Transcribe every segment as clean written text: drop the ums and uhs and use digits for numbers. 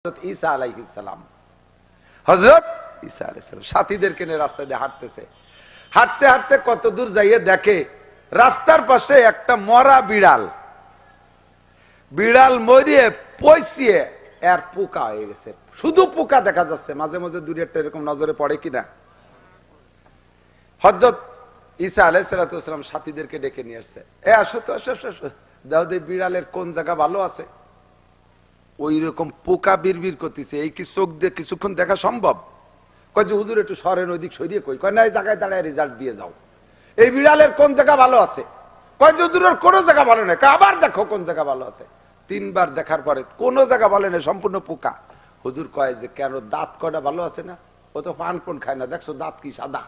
ঈসা আলাইহিস সালাম, হযরত ঈসা আলাইহিস সালাম সাথীদেরকে নিয়ে রাস্তা দিয়ে হাঁটতেছে। হাঁটতে হাঁটতে কত দূর যাইয়ে দেখে রাস্তার পাশে একটা মরা বিড়াল, বিড়াল মরিয়ে পয়সিয়ে এর পোকা হয়ে গেছে। শুধু পোকা দেখা যাচ্ছে, মাঝে মাঝে দূরে একটা এরকম নজরে পড়ে কিনা। হযরত ঈসা আলাইহিস সালাম সাথীদেরকে ডেকে নিয়ে আসছে, এ আসো তো, আসো আসো, দাও দে বিড়ালের কোন জায়গা ভালো আছে। ওই রকম পোকা বিড়বিড় করতেছে, এই কি চোখ দিয়ে কিছুক্ষণ দেখা সম্ভব? কয় যে হুজুর একটু সরেন, ওইদিক সরিয়ে কই। কয় না, এই জায়গায় দাঁড়ায় রেজাল্ট দিয়ে যাও। এই বিড়ালের কোন জায়গা ভালো আছে? কয় যে হুজুরের কোনো জায়গা ভালো নেই। আবার দেখো কোন জায়গা ভালো আছে। তিনবার দেখার পরে কোনো জায়গা ভালো নেই, সম্পূর্ণ পোকা। হুজুর কয় যে কেন, দাঁত কয়টা ভালো আছে না? ও তো পান কোন খায় না, দেখছো দাঁত কি সাদা,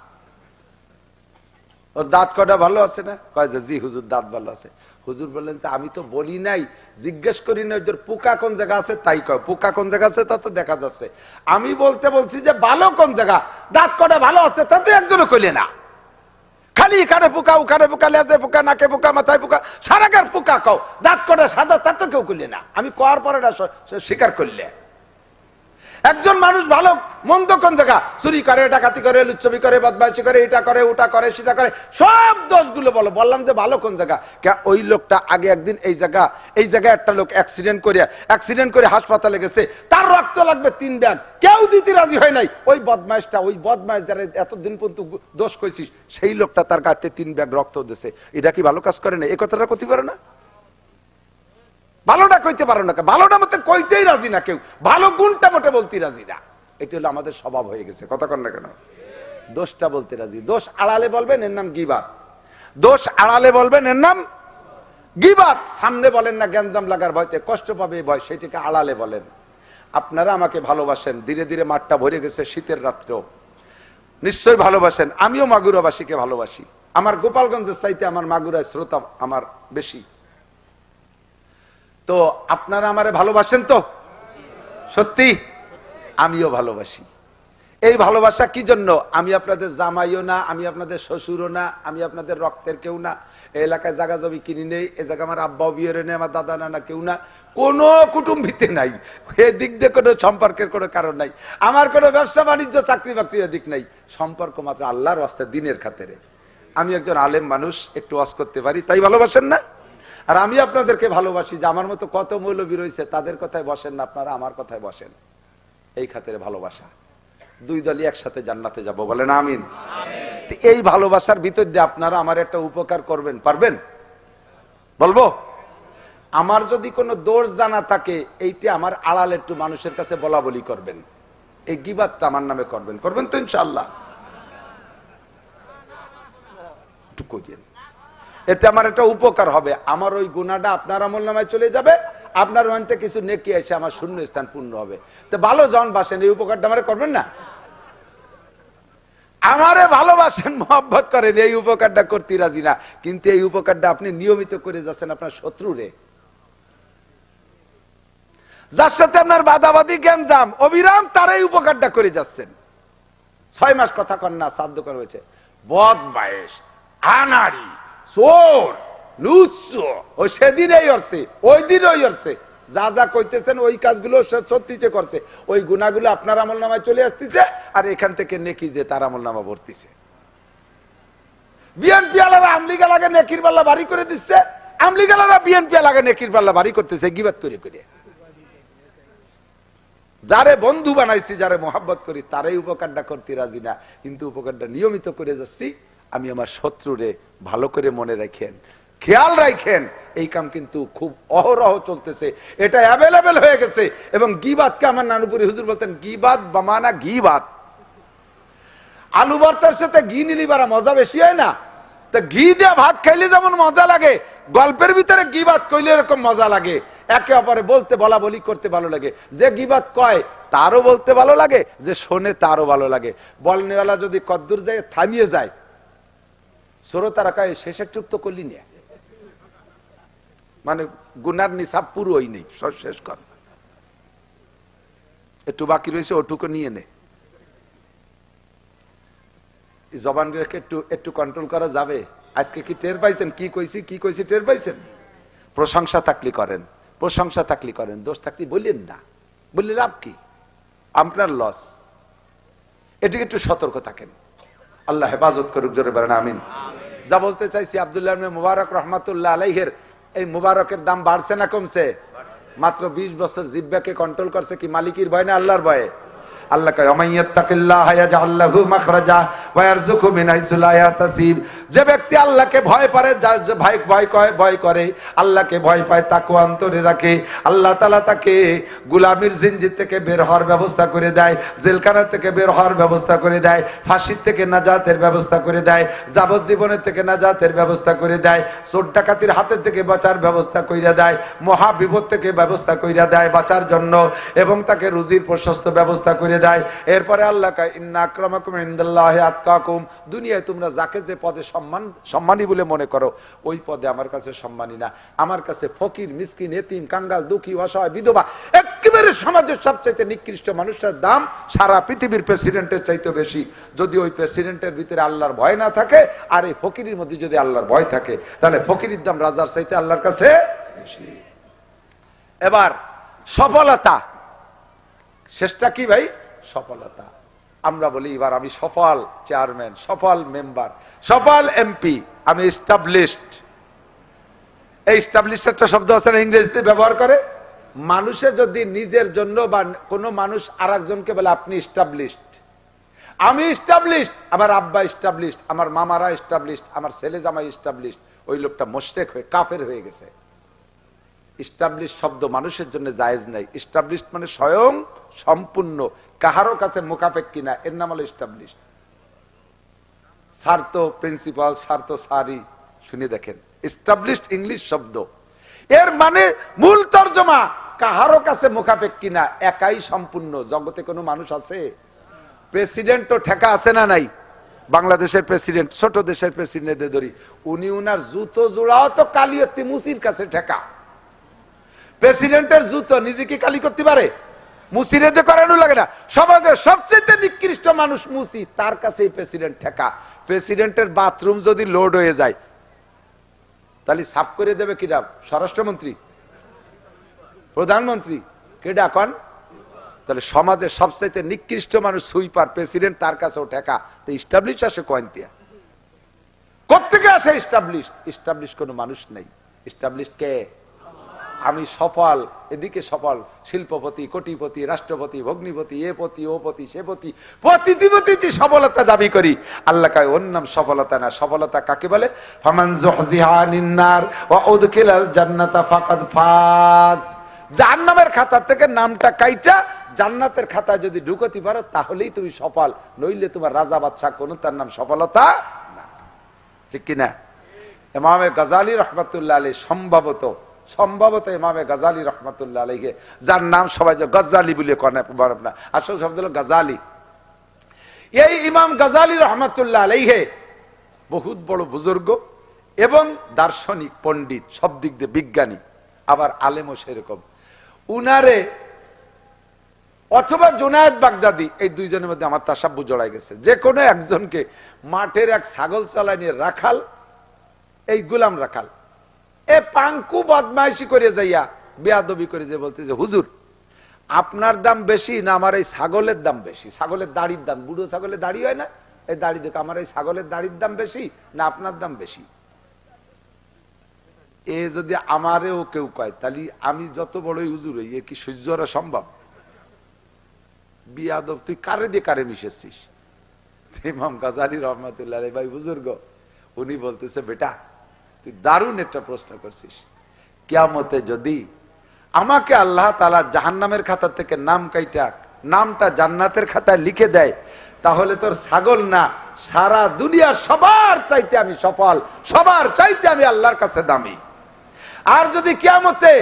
ওর দাঁত কয়টা ভালো আছে না? কয় যে জি হুজুর দাঁত ভালো আছে। হুজুর বললেন তা আমি তো বলি নাই, জিজ্ঞেস করি না ওদের পোকা কোন জায়গা আছে, তাই কয় পোকা কোন জায়গা আছে তা তো দেখা যাচ্ছে। আমি বলছি যে ভালো কোন জায়গা, দাঁত কয়টা ভালো আছে তা তো একজনও কইলে না। খালি এখানে পোকা, ওখানে পোকা, লেজে পোকা, নাকে পোকা, মাথায় পোকা, সারাগার পোকা কও, দাঁত কয়টা সাদা তা তো কেউ কইলে না। আমি কওয়ার পরে না স্বীকার করলে। একজন মানুষ ভালো মন্দ কোন জায়গা, চুরি করে, ডাকাতি করে, লুচ্ছবি করে, বদমাইশি করে, এটা করে, ওটা করে, সেটা করে, সব দোষগুলো বলো। বললাম যে ভালো কোন জায়গা। ওই লোকটা আগে একদিন এই জায়গায় একটা লোক অ্যাক্সিডেন্ট করে হাসপাতালে গেছে, তার রক্ত লাগবে 3 ব্যাগ, কেউ দিতে রাজি হয় নাই। ওই বদমাইশ যারা এতদিন পর্যন্ত দোষ কইছিস, সেই লোকটা তার গাতে 3 ব্যাগ রক্ত দিয়েছে। এটা কি ভালো কাজ করে না? এই কথাটা কইতে পারে না? ভালোটা কইতে পারো না, ভালোটা মতে কইতেই রাজি না কেউ, ভালো গুণটা মোটে বলতে রাজি না। এটা হলো আমাদের স্বভাব হয়ে গেছে। কথা কন না কেন? দোষটা বলতে রাজি। দোষ আড়ালে বলবেন, এর নাম গীবাত। দোষ আড়ালে বলবেন, এর নাম গীবাত। সামনে বলেন না গ্যাঞ্জাম লাগার ভয়তে, কষ্ট পাবে ভয়, সেটাকে আড়ালে বলেন। আপনারা আমাকে ভালোবাসেন, ধীরে ধীরে মাঠটা ভরে গেছে, শীতের রাত্রেও নিশ্চয়ই ভালোবাসেন। আমিও মাগুরাবাসীকে ভালোবাসি। আমার গোপালগঞ্জের চাইতে আমার মাগুরায় শ্রোতা আমার বেশি। তো আপনারা আমারে ভালোবাসেন তো? সত্যি? আমিও ভালোবাসি। এই ভালোবাসা কি জন্য? আমি আপনাদের জামাইও না, আমি আপনাদের শ্বশুরও না, আমি আপনাদের রক্তের কেউ না। এই এলাকায় জায়গা জমি কিনি নেই, এ জায়গা আমার আব্বাও বিয়ে নেই, আমার দাদা নানা কেউ না, কোনো কুটুম্বিতে নাই, এদিক দিয়ে কোনো সম্পর্কের কোনো কারণ নাই, আমার কোনো ব্যবসা বাণিজ্য চাকরি বাকরি এদিক নাই। সম্পর্ক মাত্র আল্লাহর ওয়াস্তে, দিনের খাতিরে। আমি একজন আলেম মানুষ, একটু ওয়াজ করতে পারি, তাই ভালোবাসেন না? আর আমি আপনাদেরকে ভালোবাসি, যে আমার মতো কত মৌলবী রয়েছে, তাদের কথায় বসেন না, আপনারা আমার কথায় বসেন। এই খাতিরে ভালোবাসা। 2 দলই একসাথে জান্নাতে যাব, বলেন আমিন। এই ভালোবাসার ভিতর দিয়ে আপনারা আমার একটা উপকার করবেন, পারবেন? বলবো, আমার যদি কোনো দোষ জানা থাকে, এইটা আমার আড়ালে একটু মানুষের কাছে বলা বলি করবেন। এই গীবাতটা আমার নামে করবেন, করবেন তো ইনশাআল্লাহ? একটু করিয়েন, এতে আমার একটা উপকার হবে। আমার ওই গুনাহটা আপনার আমলনামায় চলে যাবে, আপনার মনতে কিছু নেকি এসে আমার শূন্য স্থান পূর্ণ হবে। তো ভালো জন বাসেন, এই উপকারটা আমারে করবেন না? আমারে ভালোবাসেন, মহব্বত করেন, এই উপকারটা করতে রাজি না, কিন্তু এই উপকারটা আপনি নিয়মিত করে যাচ্ছেন আপনার শত্রুরে, যার সাথে আপনার বাদাবাদি গ্যাঞ্জাম অবিরাম, তার এই উপকারটা করে যাচ্ছেন। 6 মাস কথা কন না, সাধ্য করা হয়েছে, বদমায়েশ, আনাড়ি, চোর, লুচ্চো, ও সেদিনই করছে, ওই দিনই করছে, যা যা কইতেছেন ওই কাজগুলো সত্যিতে করছে। ওই গুনাহগুলো আপনার আমলনামায় চলে আসতেছে, আর এখান থেকে নেকি যে তার আমলনামা ভর্তিছে। বিএনপি আলারা আমলিগা লাগে নেকির পাল্লা ভারী করে দিচ্ছে, আমলিগা আলারা বিএনপি লাগে নেকির পাল্লা ভারী করতেছে গীবাত করে করে। যারে বন্ধু বানাইছি, যারে মহব্বত করি, তারাই উপকারটা করতে রাজি না, কিন্তু উপকারটা নিয়মিত করে যাচ্ছি। আমি আমার শত্রুরে ভালো করে মনে রাখেন, খেয়াল রাখেন, এই কাম কিন্তু খুব অহরহ চলতেছে, এটা অ্যাভেলেবেল হয়ে গেছে। এবং গীবাতকে আমার নানুপুরি হুজুর বলতেন, গীবাত বামানা গীবাত। আলু ভর্তার সাথে ঘি নিলি বারা মজা বেশি হয় না? তো ঘি দিয়ে ভাত খাইলে যেমন মজা লাগে, গল্পের ভিতরে গীবাত কইলে এরকম মজা লাগে। একে অপরে বলতে, বলা বলি করতে ভালো লাগে। যে গীবাত কয় তারও বলতে ভালো লাগে, যে শোনে তারও ভালো লাগে। বলনেওয়ালা যদি কদ্দুর যায় থামিয়ে যায়, শ্রোতারা কয় শেষ একটু তো করলি না, মানে গুনার নিসাব পুরোই নেই, সব শেষ কর, একটু বাকি রয়েছে ওটুকু নিয়ে নে। জবান রেখে একটু কন্ট্রোল করা যাবে? আজকে কি টের পাইছেন কি কইছি টের পাইছেন? প্রশংসা থাকলে করেন, প্রশংসা থাকলে করেন, দোষ থাকলে বললেন না। বললে লাভ কি? আপনার লস। এটিকে একটু সতর্ক থাকেন। আল্লাহ হেফাজত করুক, জোরে বলেন আমিন। যা বলতে চাইছি, আব্দুল্লাহ ইবনে মুবারক রাহমাতুল্লাহ আলাইহির এই মুবারকের দাম বাড়ছে না কমছে? মাত্র 20 বছর জিহ্বাকে কন্ট্রোল করছে কি মালিকের ভয় না আল্লাহর ভয়ে? আল্লাহ কয় ওমাইয়াত্তাকিল্লাহা ইয়াজআল লাহু মাখরাজা ওয়া ইয়ারযুকহু মিন হাইসু লা ইয়াহতাসিব। যে ব্যক্তি আল্লাহকে ভয় করে, যার ভয় করে, আল্লাহকে ভয় পায়, তাকওয়া অন্তরে রাখে, আল্লাহ তাআলা তাকে গোলামির জিনজির থেকে বের হওয়ার ব্যবস্থা করে দেয়, জেলখানা থেকে বের হওয়ার ব্যবস্থা করে দেয়, ফাঁসির থেকে নাজাতের ব্যবস্থা করে দেয়, যাবজ্জীবনের থেকে নাজাতের ব্যবস্থা করে দেয়, চোর ডাকাতির হাতের থেকে বাঁচার ব্যবস্থা কইরা দেয়, মহা বিপদ থেকে ব্যবস্থা কইরা দেয় বাঁচার জন্য, এবং তাকে রুজির প্রশস্ত ব্যবস্থা করে দেয়। এরপরে আল্লাহ কয় ইন্না আকরামাকুম ইনদাল্লাহি আতকাকুম। দুনিয়ায় তোমরা যাকে যে পদে সম্মানী বলে মনে করো, ওই পদে আমার কাছে সম্মানী না। আমার কাছে ফকির, মিসকিন, এতিম, কাঙ্গাল, দুঃখী, অসহায়, বিধবা, একেবারে সমাজের সবচাইতে নিকৃষ্ট মানুষটার দাম সারা পৃথিবীর প্রেসিডেন্টের চাইতে বেশি। যদি ওই প্রেসিডেন্টের ভিতরে আল্লাহর ভয় না থাকে, আর এই ফকিরের মধ্যে যদি আল্লাহর ভয় থাকে, তাহলে ফকিরের দাম রাজার চাইতে আল্লাহর কাছে বেশি। এবার সফলতা, শেষটা কি ভাই? সফলতা। আমরা বলি এবার আমি সফল চেয়ারম্যান, সফল মেম্বার, সফল এমপি, আমি এস্টাবলিশড। এই এস্টাবলিশড একটা শব্দ আছে না, ইংরেজিতে ব্যবহার করে। মানুষে যদি নিজের জন্য বা কোনো মানুষ আরেকজনকে বলে আপনি এস্টাবলিশড, আমি এস্টাবলিশড, আমার আব্বা এস্টাবলিশড, আমার মামারা এস্টাবলিশড, আমার ছেলে জামাই এস্টাবলিশড, ওই লোকটা মুশরিক হয়ে কাফের হয়ে গেছে। এস্টাবলিশ শব্দ মানুষের জন্য জায়েজ নাই। এস্টাবলিশ মানে স্বয়ং সম্পূর্ণ, কাহারো কাছে মুখাপেক্ষী না, এর নাম হলো এস্টাবলিশ। স্যার তো প্রিন্সিপাল, স্যার তো স্যারই, শুনে দেখেন, এস্টাবলিশ ইংলিশ শব্দ, এর মানে মূল তর্জমা কাহারো কাছে মুখাপেক্ষী না, একাই সম্পূর্ণ। জগতে কোনো মানুষ আছে? প্রেসিডেন্ট তো ঠেকা আছে না নাই? বাংলাদেশের প্রেসিডেন্ট, ছোট দেশের প্রেসিডেন্টদের ধরি, উনি উনার জুতো জোড়াও তো কালিয়তি মুসির কাছে ঠেকা। প্রেসিডেন্টের জুতো নিজে কি কালি করতে পারে? মুসিরে করানো লাগে না। সমাজের সবচেয়ে নিকৃষ্ট মানুষ মুসি, তার কাছে প্রেসিডেন্ট ঠেকা। প্রেসিডেন্টের বাথরুম যদি লোড হয়ে যায়, তাহলে সাফ করে দেবে কিনা? স্বরাষ্ট্রমন্ত্রী, প্রধানমন্ত্রী, কেডা কন? তাহলে সমাজের সবচেয়ে নিকৃষ্ট মানুষ সুইপার, প্রেসিডেন্ট, তার কাছেও ঠেকা। তো এস্টাবলিশ আসে কয়েন্তিয়া কোত্থেকে আসে? এস্টাবলিশ, এস্টাবলিশ কোনো মানুষ নেই। এস্টাবলিশ কে? আমি সফল, এদিকে সফল, শিল্পপতি, কোটিপতি, রাষ্ট্রপতি, ভগ্নিপতি, এ পতি, ও পতি, সে পতি, পতিপতি সফলতা দাবি করি। আল্লাহ কয় ওর নাম সফলতা না। সফলতা কাকে বলে? ফামান যুহজিহা আনিন নার ওয়া উদখিলাল জান্নাতা ফাকাদ ফাজ। জাহান্নামের খাতা থেকে নামটা কাইটা জান্নাতের খাতায় যদি ঢুকতে পারো, তাহলেই তুমি সফল, নইলে তোমার রাজা বাদশা কোন তার নাম সফলতা না। ঠিক কিনা? ইমামে গাজালি রাহমাতুল্লাহ আলাইহি সম্ভবত ইমামে গাজালি রাহমাতুল্লাহ আলাইহি, যার নাম সবাই গজ্জালি বলে কয় না, আসল শব্দ হলো গাজালি। এই ইমাম গাজালি রাহমাতুল্লাহ আলাইহি বহুত বড় বুজুর্গ এবং দার্শনিক, পণ্ডিত, সব দিক দিয়ে বিজ্ঞানী, আবার আলেমও সেরকম। উনারে অথবা জুনায়েদ বাগদাদি, এই দুইজনের মধ্যে আমার তাসাব্বু জড়াই গেছে। যে কোনো একজনকে মাঠের এক ছাগল চলা নিয়ে রাখাল, এই গুলাম রাখাল, এ পাঙ্কু বদমাইশি করে যাইয়া বেয়াদবি করে যে বলতে যে হুজুর আপনার দাম বেশি না আমার এই ছাগলের দাম বেশি? ছাগলের দাড়ির দাম, বুড়ো ছাগলের দাড়ি হয় না, এই দাড়ি দেখো, আমার এই ছাগলের দাড়ির দাম বেশি না আপনার দাম বেশি? এ যদি আমারেও কেউ কয়, তাহলে আমি যত বড়ই হুজুর হই, এ কি সহ্য করা সম্ভব? বিয়াদব, তুই কারে দিয়ে কারে মিশেছিস? ইমাম গাজালি রহমাতুল্লাহ আলাইহি ভাই বুজুর্গ, উনি বলতেছে বেটা তুই দারুণ একটা প্রশ্ন করছিস। কিয়ামতে যদি আমাকে আল্লাহ তাআলা জাহান্নামের খাতা থেকে নাম কাইটা নামটা জান্নাতের খাতায় লিখে দেয়, তাহলে তোর ছাগল না, সারা দুনিয়া সবার চাইতে আমি সফল, সবার চাইতে আমি আল্লাহর কাছে দামি। আর যদি কিয়ামতে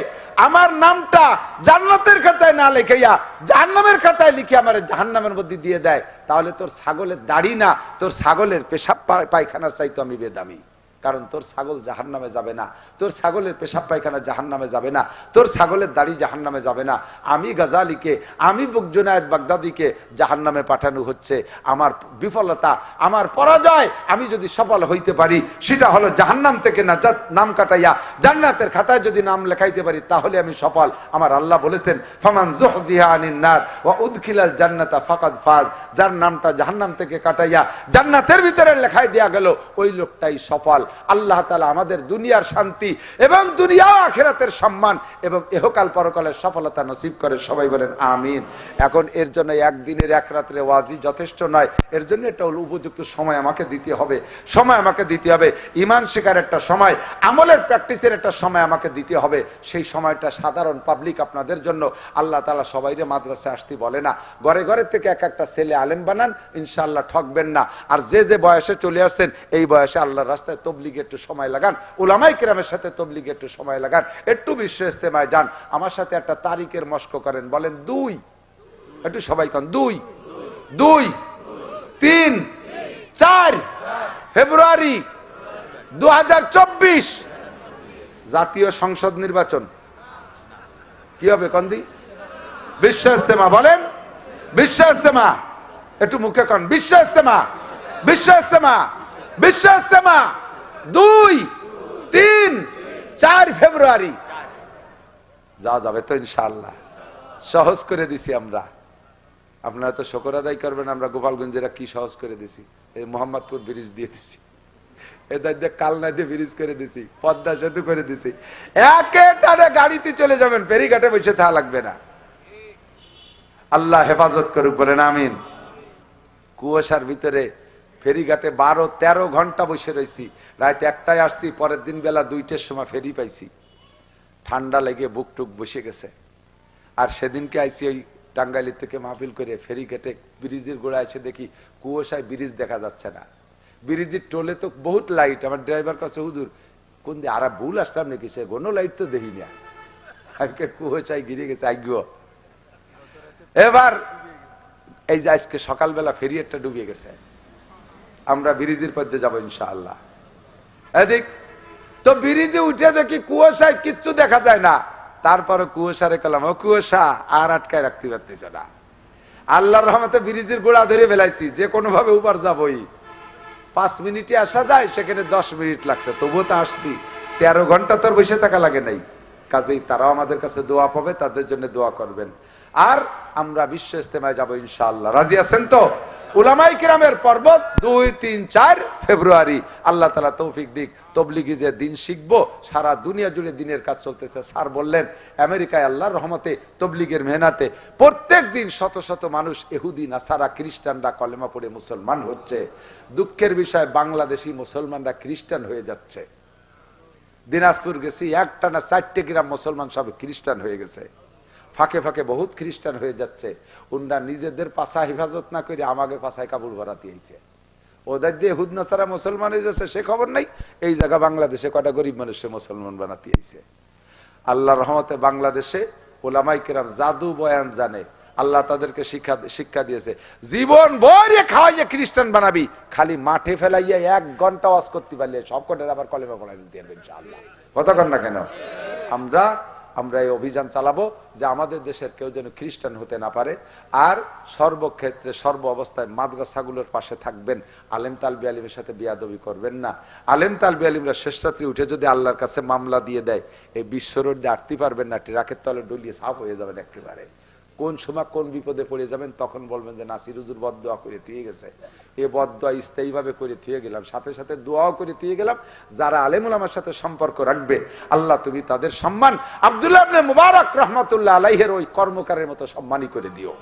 আমার নামটা জান্নাতের খাতায় না লিখাইয়া জাহান্নামের খাতায় লিখে আমার জাহান্নামের মধ্যে দিয়ে দেয়, তাহলে তোর ছাগলের দাড়ি না, তোর ছাগলের পেশাব পায়খানার চাইতে আমি বেদামি। কারণ তোর ছাগল জাহান্নামে যাবে না, তোর ছাগলের পেশাব পায়খানা জাহান্নামে যাবে না, তোর ছাগলের দাড়ি জাহান্নামে যাবে না। আমি গাজালিকে, আমি বুকজুনায়েদ বাগদাদিকে জাহান্নামে পাঠানো হচ্ছে। আমার বিফলতা, আমার পরাজয়, আমি যদি সফল হইতে পারি সেটা হলো জাহান্নাম থেকে নাজাত নাম কাটাইয়া জান্নাতের খাতায় যদি নাম লেখাইতে পারি তাহলে আমি সফল। আমার আল্লাহ বলেছেন ফামান যুহজিহা আনিন নার ওয়া উদখিলাল জান্নাতা ফাকাদ ফাজ, যার নামটা জাহান্নাম থেকে কাটাইয়া জান্নাতের ভিতরে লেখাই দেয়া গেল ওই লোকটাই সফল। আল্লাহ তাআলা আমাদের দুনিয়ার শান্তি এবং দুনিয়া ও আখিরাতের সম্মান এবং ইহকাল পরকালের সফলতা নসিব করে, সবাই বলেন আমিন। এখন এর জন্য একদিনের এক রাত্রে ওয়াজি যথেষ্ট নয়, এর জন্য একটা উপযুক্ত সময় আমাকে দিতে হবে, সময় আমাকে দিতে হবে। ঈমান শেখার একটা সময়, আমলের প্র্যাকটিসের একটা সময় আমাকে দিতে হবে। সেই সময়টা সাধারণ পাবলিক আপনাদের জন্য। আল্লাহ তাআলা সবাইরে মাদ্রাসায় আসতে বলে না, ঘরে ঘরে থেকে এক একটা ছেলে আলেম বানান, ইনশাআল্লাহ ঠকবেন না। আর যে যে বয়সে চলে আসছেন এই বয়সে আল্লাহর রাস্তায় তবলিগে একটু সময় লাগান, উলামায়ে কেরামের সাথে তবলিগে একটু সময় লাগান, একটু বিশ্ব ইস্তেমায় যান। আমার সাথে একটা তারিখের মস্ক করেন, বলেন 2, একটু সবাই কন 2, 2, 3, 4 ফেব্রুয়ারি 2024 জাতীয় সংসদ নির্বাচন। কি হবে কন্দি? বিশ্ব ইস্তেমা, বলেন বিশ্ব ইস্তেমা, একটু মুখে কন বিশ্ব ইস্তেমা, বিশ্ব ইস্তেমা, বিশ্ব ইস্তেমা 2, 3, 4 ফেব্রুয়ারি। যা যাবে তো ইনশাআল্লাহ, সহজ করে দিছি আমরা। আপনারা তো শুকর আদায় করবেন, আমরা গোপালগঞ্জেরা কি সহজ করে দিছি। এই মোহাম্মদপুর ব্রিজ দিয়ে দিছি, এদের দিয়ে কালনা দিয়ে ব্রিজ করে দিছি, পদ্মা সেতু করে দিছি। একে টানে গাড়িতে চলে যাবেন, ফেরিঘাটে বসে থাকা লাগবে না। আল্লাহ হেফাজত করুক, বলেন আমিন। কুয়াশার ভিতরে ফেরিঘাটে 12-13 ঘন্টা বসে রয়েছি, রাত 1টায় আসছি, পরের দিন বেলা 2টার সময় ফেরি পাইছি। ঠান্ডা লেগে বুক টুক বসে গেছে। আর সেদিনকে আইসি ওই টাঙ্গাইলি থেকে মাহফিল করে ফেরিঘাটে ব্রিজের গোড়ায় এসে দেখি কুয়াশায় ব্রিজ দেখা যাচ্ছে না। ব্রিজের টোলে তো বহুত লাইট। আমার ড্রাইভার কাছে, হুজুর কোন দিয়ে আর ভুল আসলাম নাকি, সে কোনো লাইট তো দেখি না, কুয়াশায় ঘিরে গেছে আজ্ঞ। এবার এই যে আজকে সকালবেলা ফেরি একটা ডুবে গেছে, আমরা ব্রিজের পথে যাবো ইনশাআল্লাহ। এদিক তো ব্রিজে উঠে দেখি কুয়াশায় কিচ্ছু দেখা যায় না। তারপরে কুয়াশারে কলাম, ও কুয়াশা আর আটকায় রাখতে পারতেছ না। আল্লাহর রহমতে ব্রিজের গোড়া ধরে ফেলাইছি, যে কোনো ভাবে উপর যাবই। 5 মিনিটে আসা যায়, সেখানে 10 মিনিট লাগছে, তবুও তো আসছি। 13 ঘন্টা তোর বসে থাকা লাগে নাই। কাজেই তারাও আমাদের কাছে দোয়া পাবে, তাদের জন্য দোয়া করবেন। আর আমরা বিশ্ব ইস্তেমায় যাবো ইনশাআল্লাহ, রাজি আছেন তো? উলামায়ে কিরামের পর্বত 2, 3, 4 ফেব্রুয়ারি। আল্লাহ তাআলা তৌফিক দিক, তবলিগি যে দিন শিখবো, সারা দুনিয়া জুড়ে দিনের কাজ চলতেছে। স্যার বললেন আমেরিকায় আল্লাহর রহমতে তবলিগের মেহনতে প্রত্যেক দিন শত শত মানুষ, ইহুদি নাসারা খ্রিস্টানরা কলেমা পড়ে মুসলমান হচ্ছে। দুঃখের বিষয় বাংলাদেশি মুসলমানরা খ্রিস্টান হয়ে যাচ্ছে। দিনাজপুর গেছি, একটানা 4টে গ্রাম মুসলমান সব খ্রিস্টান হয়ে গেছে। ফাঁকে ফাঁকে বহুত খ্রিস্টান হয়ে যাচ্ছে। উনরা নিজেদের পাশা হেফাজত না করে আমাকে পাশায় কাপড় ভরাতে আইছে। ওদের দিয়ে হুদ নাসারা মুসলমান হয়ে যাচ্ছে সে খবর নাই। এই জায়গা বাংলাদেশে কটা গরিব মানুষকে মুসলমান বানাতে আইছে। আল্লাহর রহমতে বাংলাদেশে ওলামায়ে কেরাম জাদু বয়ান জানে। আল্লাহ তাদেরকে শিক্ষা দিয়েছে, জীবন ভরে খাওয়াইয়া খ্রিস্টান বানাবি, খালি মাঠে ফেলাইয়া 1 ঘন্টা ওয়াজ করতে পারলে সব কটার আবার কলেমা পড়াই দিতে পারবে ইনশাআল্লাহ। কথা কন না কেন? আমরা এই অভিযান চালাবো যে আমাদের দেশের কেউ যেন খ্রিস্টান হতে না পারে। আর সর্বক্ষেত্রে সর্ব অবস্থায় মাদ্রাসাগুলোর পাশে থাকবেন। আলেম তালবি আলিমের সাথে বিয়াদবি করবেন না। আলেম তালবি আলিমরা শেষ রাত্রি উঠে যদি আল্লাহর কাছে মামলা দিয়ে দেয়, এই বিশ্ব রোড দিয়ে আটতে পারবেন না, ট্রাকের তলে ডলিয়ে সাফ হয়ে যাবেন একেবারে। কোন সময় কোন বিপদে পড়ে যাবেন তখন বলবেন যে নাসির হুজুর বদদোয়া করে থুয়ে গেছে। এ বদদোয়া স্থায়ী ভাবে করে থুয়ে গেলাম, সাথে সাথে দোয়াও করে থুয়ে গেলাম। যারা আলেম উলামার সাথে সম্পর্ক রাখবে আল্লাহ তুমি তাদের সম্মান আব্দুল্লাহ ইবনে মুবারক রাহমাতুল্লাহ আলাইহির ওই কর্মকারের মতো সম্মানই করে দিও।